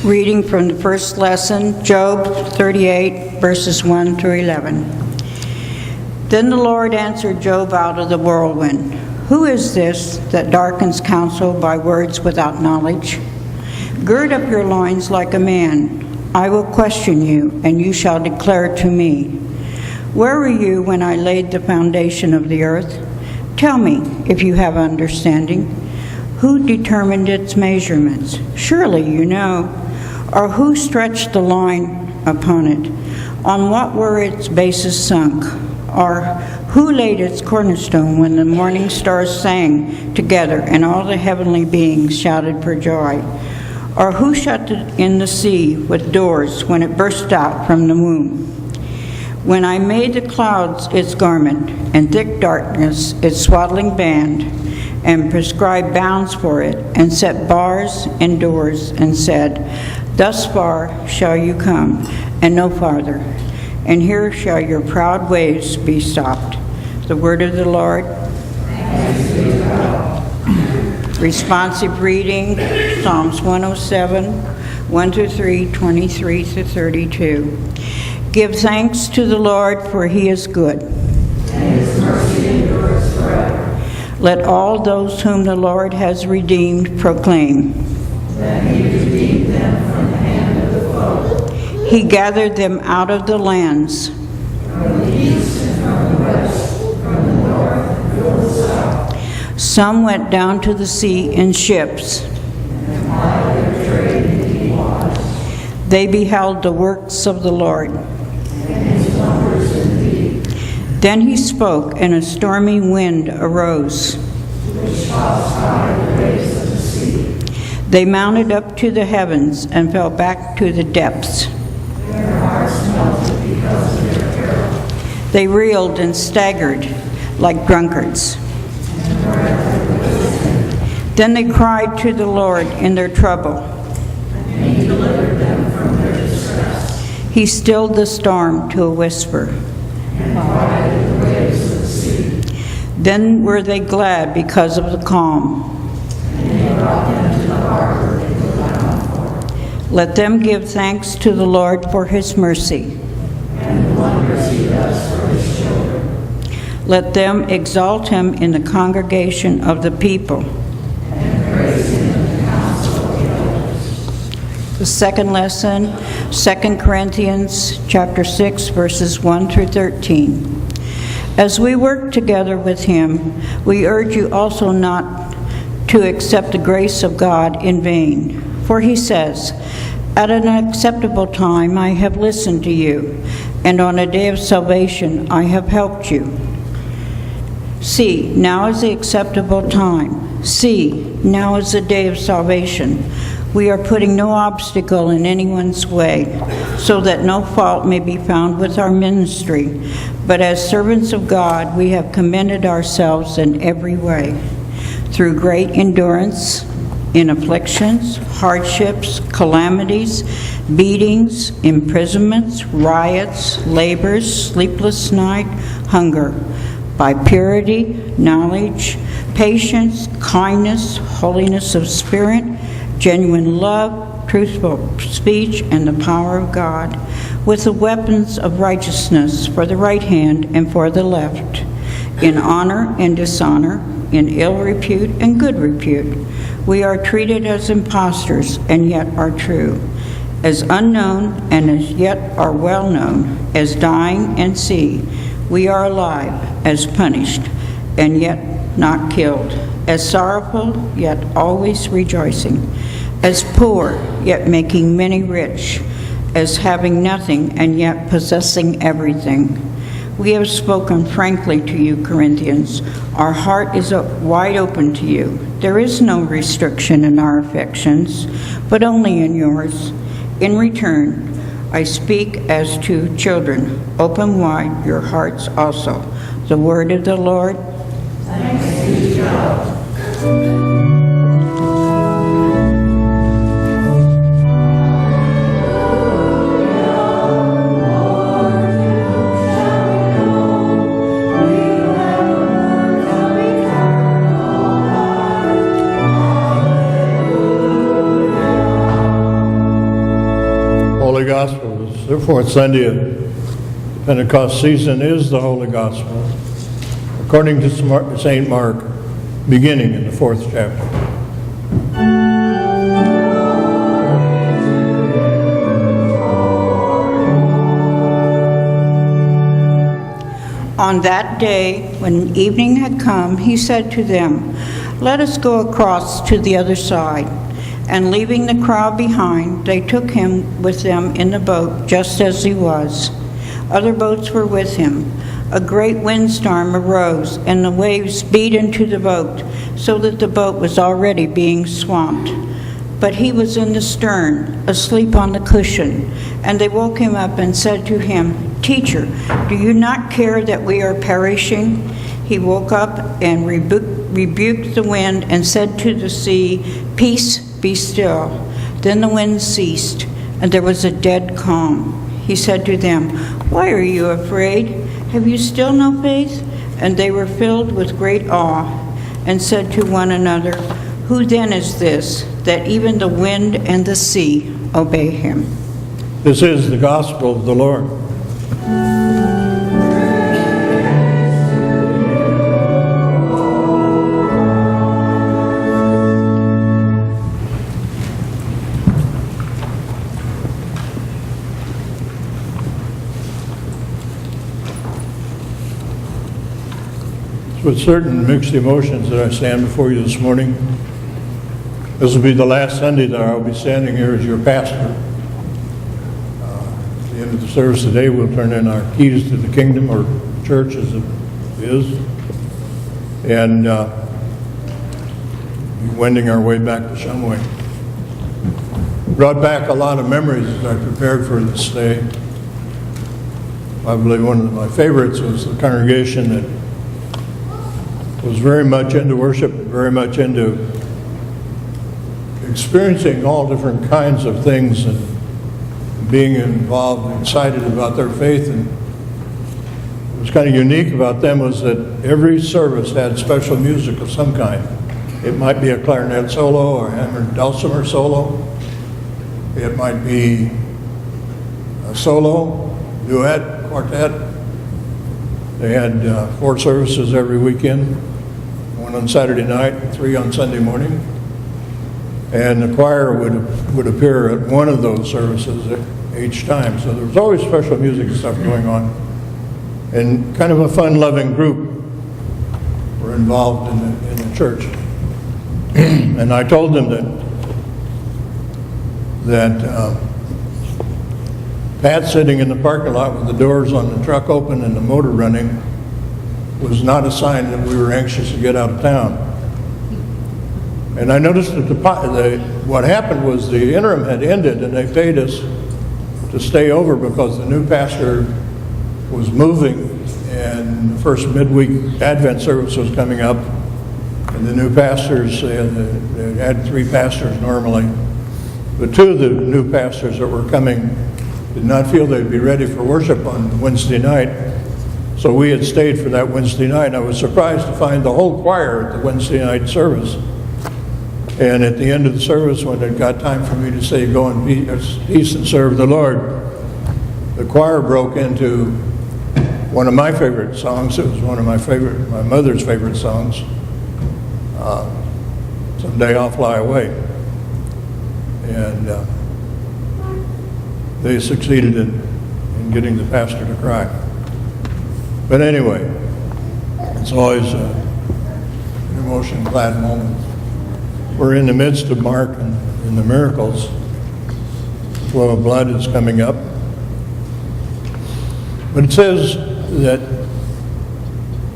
Reading from the first lesson, Job 38, verses 1 through 11. Then the Lord answered Job out of the whirlwind. Who is this that darkens counsel by words without knowledge? Gird up your loins like a man. I will question you, and you shall declare to me. Where were you when I laid the foundation of the earth? Tell me, if you have understanding. Who determined its measurements? Surely you know. Or who stretched the line upon it? On what were its bases sunk? Or who laid its cornerstone when the morning stars sang together and all the heavenly beings shouted for joy? Or who shut in the sea with doors when it burst out from the womb? When I made the clouds its garment, and thick darkness its swaddling band, and prescribed bounds for it, and set bars and doors, and said, Thus far shall you come, and no farther, and here shall your proud ways be stopped. The word of the Lord. Responsive reading, Psalms 107, 1 through 3, 23 through 32. Give thanks to the Lord, for he is good. And his mercy endures forever. Let all those whom the Lord has redeemed proclaim. That he redeemed them from the hand of the foe. He gathered them out of the lands. From the east and from the west, from the north and from the south. Some went down to the sea in ships. And plied their trade in deep waters. They beheld the works of the Lord. And his wonders indeed. Then he spoke, and a stormy wind arose. Which tossed high the waves of the sea. They mounted up to the heavens and fell back to the depths. Their hearts melted because of their peril. They reeled and staggered like drunkards. Then they cried to the Lord in their trouble. And he delivered them from their distress. He stilled the storm to a whisper. And quieted the waves of the sea. Then were they glad because of the calm. And he brought them to the harbor they were bound for. Let them give thanks to the Lord for his mercy. And the wonders he does for his children. Let them exalt him in the congregation of the people. And praise him in the council of the elders. The second lesson, 2 Corinthians chapter 6, verses 1 through 13. As we work together with him, we urge you also not to accept the grace of God in vain. For he says, At an acceptable time I have listened to you, and on a day of salvation I have helped you. See, now is the acceptable time. See, now is the day of salvation. We are putting no obstacle in anyone's way, so that no fault may be found with our ministry. But as servants of God, we have commended ourselves in every way, through great endurance, in afflictions, hardships, calamities, beatings, imprisonments, riots, labors, sleepless night, hunger, by purity, knowledge, patience, kindness, holiness of spirit, genuine love, truthful speech, and the power of God, with the weapons of righteousness for the right hand and for the left, in honor and dishonor, in ill repute and good repute. We are treated as impostors and yet are true, as unknown and as yet are well known, as dying and see. We are alive, as punished and yet not killed, as sorrowful yet always rejoicing, as poor yet making many rich, as having nothing and yet possessing everything. We have spoken frankly to you, Corinthians. Our heart is wide open to you. There is no restriction in our affections, but only in yours. In return, I speak as to children. Open wide your hearts also. The word of the Lord. Thanks be to God. The fourth Sunday of Pentecost season is the Holy Gospel, according to St. Mark, beginning in the 4th chapter. On that day, when evening had come, he said to them, "Let us go across to the other side." And leaving the crowd behind, they took him with them in the boat, just as he was. Other boats were with him. A great windstorm arose, and the waves beat into the boat, so that the boat was already being swamped. But he was in the stern, asleep on the cushion. And they woke him up and said to him, "Teacher, do you not care that we are perishing?" He woke up and rebuked the wind and said to the sea, "Peace, be still." Then the wind ceased, and there was a dead calm. He said to them, "Why are you afraid? Have you still no faith?" And they were filled with great awe, and said to one another, "Who then is this, that even the wind and the sea obey him?" This is the gospel of the Lord. It's with certain mixed emotions that I stand before you this morning. This will be the last Sunday that I'll be standing here as your pastor. At the end of the service today, we'll turn in our keys to the kingdom, or church as it is, and be wending our way back to Shumway. Brought back a lot of memories as I prepared for this day. I believe one of my favorites was the congregation that was very much into worship, very much into experiencing all different kinds of things and being involved and excited about their faith. And what was kind of unique about them was that every service had special music of some kind. It might be a clarinet solo or a hammered dulcimer solo. It might be a solo, duet, quartet. They had 4 services every weekend, 1 on Saturday night, 3 on Sunday morning. And the choir would appear at one of those services each time. So there was always special music and stuff going on. And kind of a fun-loving group were involved in the church. And I told them that Pat sitting in the parking lot with the doors on the truck open and the motor running was not a sign that we were anxious to get out of town. And I noticed that what happened was the interim had ended, and they paid us to stay over because the new pastor was moving, and the first midweek Advent service was coming up, and the new pastors, they had 3 pastors normally, but 2 of the new pastors that were coming did not feel they'd be ready for worship on Wednesday night, so we had stayed for that Wednesday night. I was surprised to find the whole choir at the Wednesday night service. And at the end of the service, when it got time for me to say, "Go in peace and serve the Lord," the choir broke into one of my favorite songs. It was one of my mother's favorite songs, "Someday I'll Fly Away." And they succeeded in getting the pastor to cry. But anyway, it's always an emotion-glad moment. We're in the midst of Mark and the miracles. The flow of blood is coming up. But it says that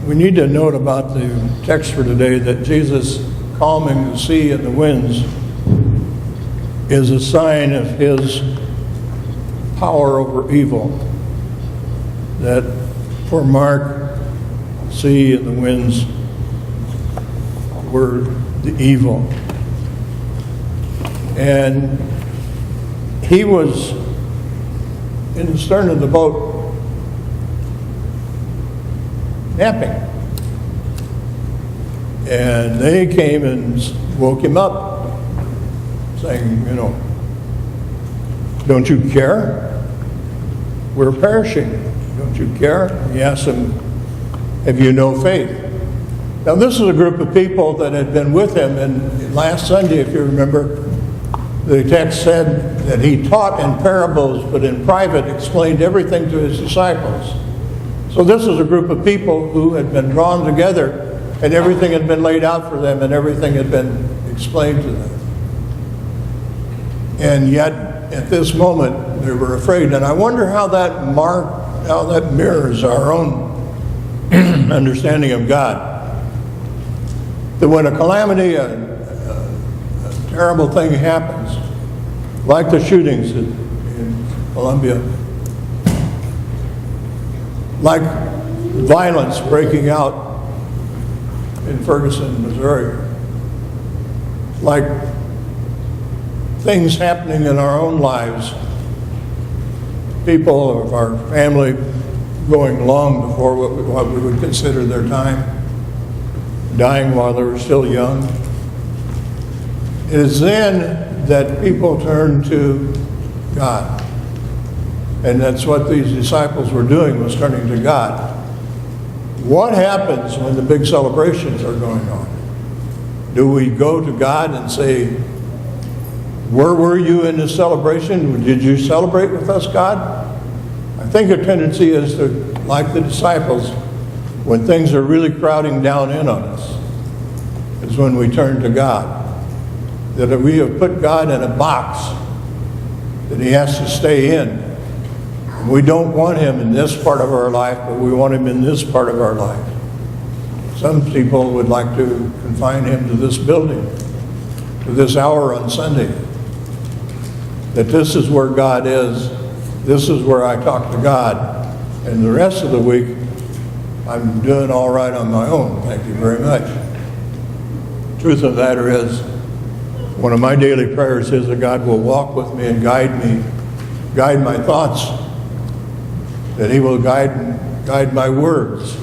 we need to note about the text for today that Jesus calming the sea and the winds is a sign of his power over evil. That for Mark, the sea and the winds were the evil. And he was in the stern of the boat napping. And they came and woke him up, saying, "Don't you care? we're perishing. Don't you care? He asked them, have you no faith? Now this is a group of people that had been with him, and last Sunday, if you remember, the text said that he taught in parables, but in private explained everything to his disciples. So this is a group of people who had been drawn together, and everything had been laid out for them, and everything had been explained to them. And yet, at this moment, they were afraid. And I wonder how that mirrors our own understanding of God. That when a calamity, a terrible thing happens, like the shootings in Colombia, like violence breaking out in Ferguson, Missouri, like things happening in our own lives, people of our family going long before what we would consider their time, dying while they were still young. It is then that people turn to God. And that's what these disciples were doing, was turning to God. What happens when the big celebrations are going on? Do we go to God and say, where were you in this celebration? Did you celebrate with us, God? I think a tendency is to, like the disciples, when things are really crowding down in on us, is when we turn to God. That we have put God in a box that he has to stay in. We don't want him in this part of our life, but we want him in this part of our life. Some people would like to confine him to this building, to this hour on Sunday. That this is where God is, this is where I talk to God, and the rest of the week, I'm doing all right on my own. Thank you very much. Truth of the matter is, one of my daily prayers is that God will walk with me and guide my thoughts, that he will guide my words,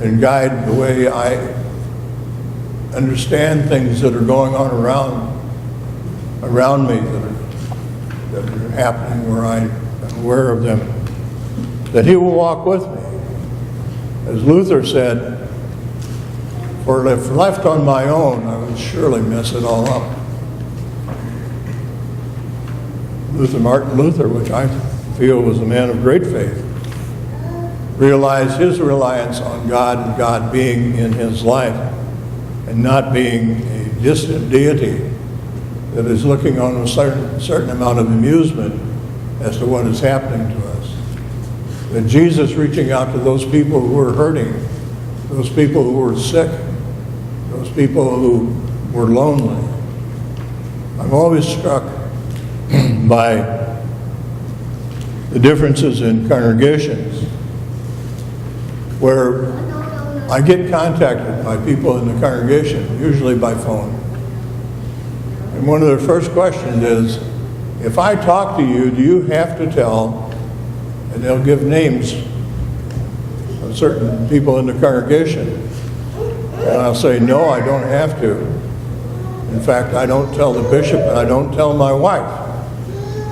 and guide the way I understand things that are going on around me, that are happening where I am aware of them, that he will walk with me. As Luther said, for if left on my own, I would surely mess it all up. Martin Luther, which I feel was a man of great faith, realized his reliance on God and God being in his life and not being a distant deity that is looking on a certain amount of amusement as to what is happening to us. That Jesus reaching out to those people who were hurting, those people who were sick, those people who were lonely. I'm always struck by the differences in congregations where I get contacted by people in the congregation, usually by phone. And one of their first questions is, if I talk to you, do you have to tell, and they'll give names of certain people in the congregation. And I'll say, no, I don't have to. In fact, I don't tell the bishop and I don't tell my wife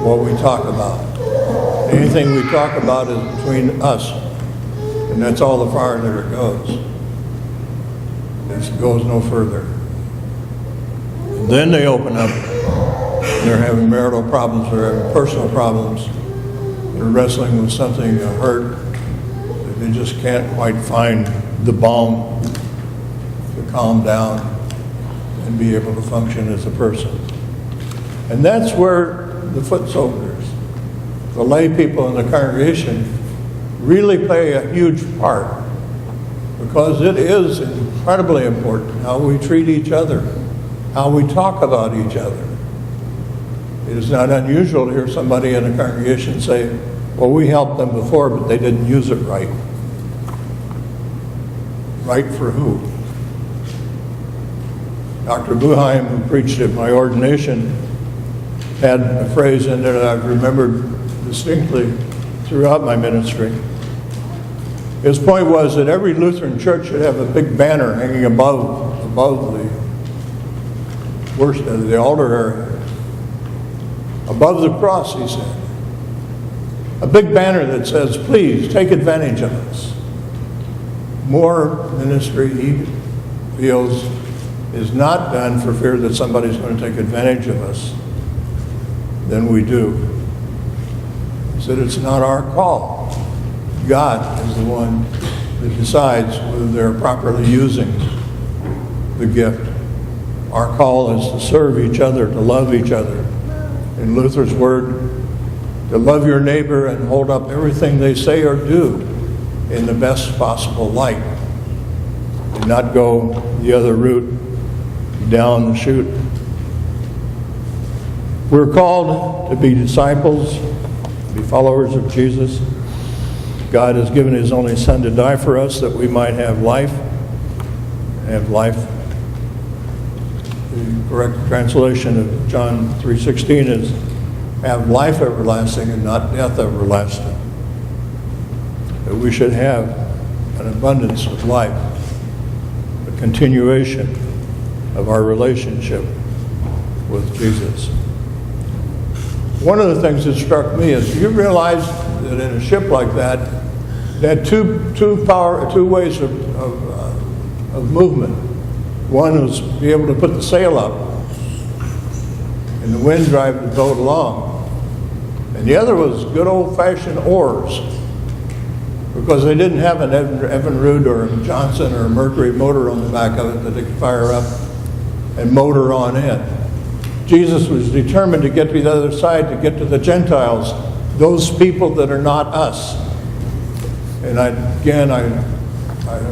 what we talk about. Anything we talk about is between us. And that's all the farther it goes. It goes no further. And then they open up. They're having marital problems, they're having personal problems. They're wrestling with something, a hurt, that they just can't quite find the balm to calm down and be able to function as a person. And that's where the foot soldiers, the lay people in the congregation, really play a huge part, because it is incredibly important how we treat each other, how we talk about each other. It is not unusual to hear somebody in a congregation say, well, we helped them before, but they didn't use it right. Right for who? Dr. Buheim, who preached at my ordination, had a phrase in there that I've remembered distinctly throughout my ministry. His point was that every Lutheran church should have a big banner hanging above the altar area. Above the cross, he said. a big banner that says, please take advantage of us. More ministry, he feels, is not done for fear that somebody's going to take advantage of us than we do. He said it's not our call. God is the one that decides whether they're properly using the gift. Our call is to serve each other, to love each other. In Luther's word, to love your neighbor and hold up everything they say or do in the best possible light, and not go the other route down the chute. We're called to be disciples, to be followers of Jesus. God has given his only Son to die for us that we might have life. The correct translation of John 3:16 is have life everlasting and not death everlasting. That we should have an abundance of life, a continuation of our relationship with Jesus. One of the things that struck me is you realize that in a ship like that, they had two ways of movement. One was be able to put the sail up and the wind drive the boat along. And the other was good old-fashioned oars, because they didn't have an Evinrude or a Johnson or a Mercury motor on the back of it that they could fire up and motor on in. Jesus was determined to get to the other side, to get to the Gentiles, those people that are not us. And I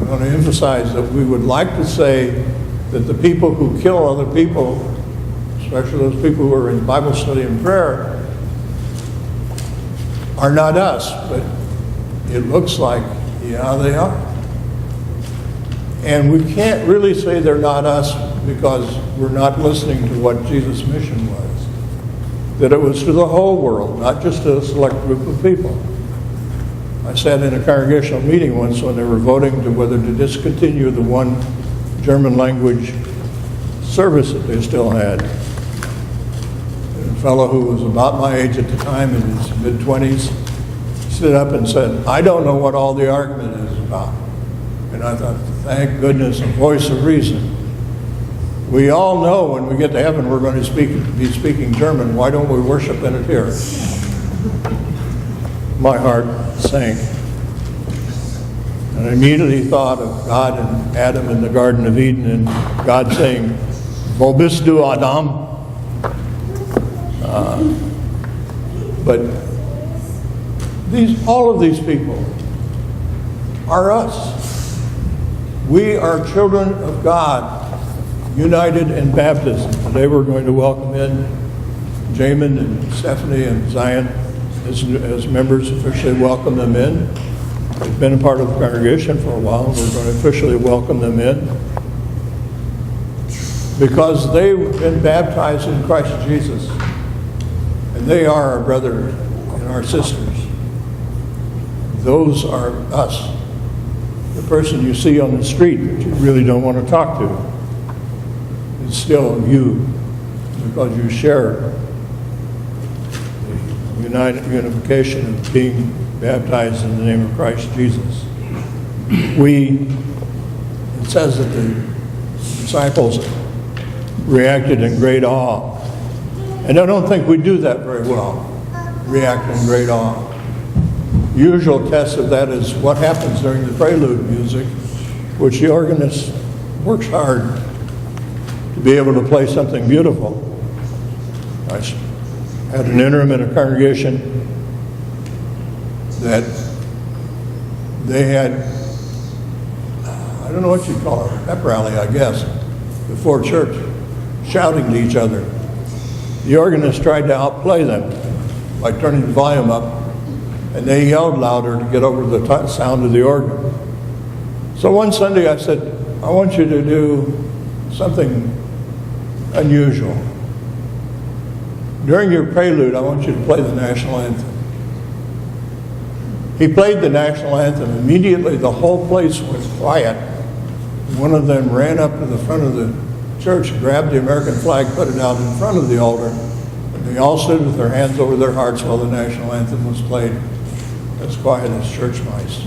want to emphasize that we would like to say that the people who kill other people, especially those people who are in Bible study and prayer, are not us, but it looks like, yeah, they are. And we can't really say they're not us because we're not listening to what Jesus' mission was. That it was to the whole world, not just to a select group of people. I sat in a congregational meeting once when they were voting to whether to discontinue the one German language service that they still had. A fellow who was about my age at the time, in his mid-20s, stood up and said, I don't know what all the argument is about. And I thought, thank goodness, a voice of reason. We all know when we get to heaven we're going to be speaking German. Why don't we worship in it here? My heart sank. And I immediately thought of God and Adam in the Garden of Eden, and God saying, Wo bist du, Adam? But all of these people are us. We are children of God, united in baptism. Today we're going to welcome in Jamin and Stephanie and Zion as members, officially welcome them in. They've been a part of the congregation for a while. We're going to officially welcome them in because they've been baptized in Christ Jesus. And they are our brother and our sisters. Those are us. The person you see on the street that you really don't want to talk to is still you, because you share the unification of being baptized in the name of Christ Jesus. It says that the disciples reacted in great awe. And I don't think we do that very well, react in great awe. The usual test of that is what happens during the prelude music, which the organist works hard to be able to play something beautiful. I had an interim in a congregation that they had, I don't know what you'd call it, a pep rally, I guess, before church, shouting to each other. The organist tried to outplay them by turning the volume up, and they yelled louder to get over the sound of the organ. So one Sunday I said, I want you to do something unusual. During your prelude, I want you to play the national anthem. He played the national anthem. Immediately the whole place was quiet. One of them ran up to the front of the church, grabbed the American flag, put it out in front of the altar, and they all stood with their hands over their hearts while the national anthem was played. quiet as church mice.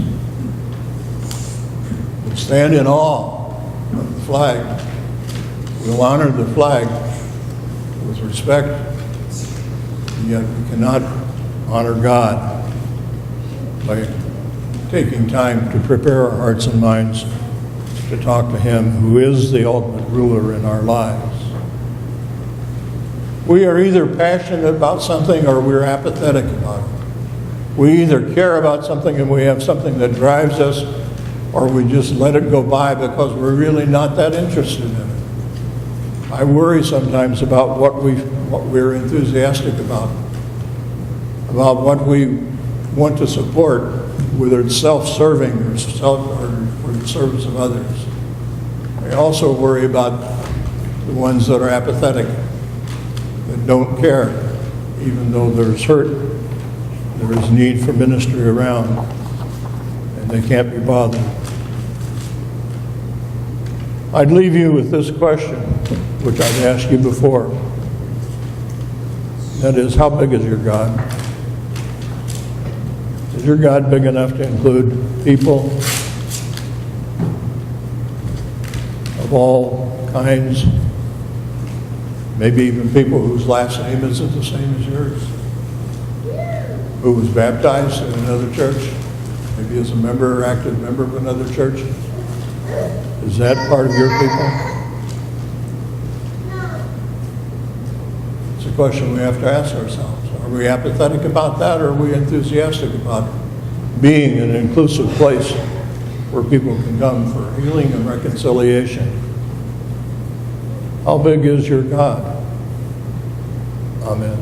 We stand in awe of the flag. We'll honor the flag with respect, and yet we cannot honor God by taking time to prepare our hearts and minds to talk to Him who is the ultimate ruler in our lives. We are either passionate about something or we're apathetic about it. We either care about something and we have something that drives us, or we just let it go by because we're really not that interested in it. I worry sometimes about what we're enthusiastic about what we want to support, whether it's self-serving or for the service of others. I also worry about the ones that are apathetic, that don't care, even though there's hurt, there is need for ministry around, and they can't be bothered. I'd leave you with this question, which I've asked you before. That is, how big is your God? Is your God big enough to include people of all kinds? Maybe even people whose last name isn't the same as yours? Who was baptized in another church? Maybe as a member or active member of another church? Is that part of your people? It's a question we have to ask ourselves. Are we apathetic about that, or are we enthusiastic about being an inclusive place where people can come for healing and reconciliation? How big is your God? Amen.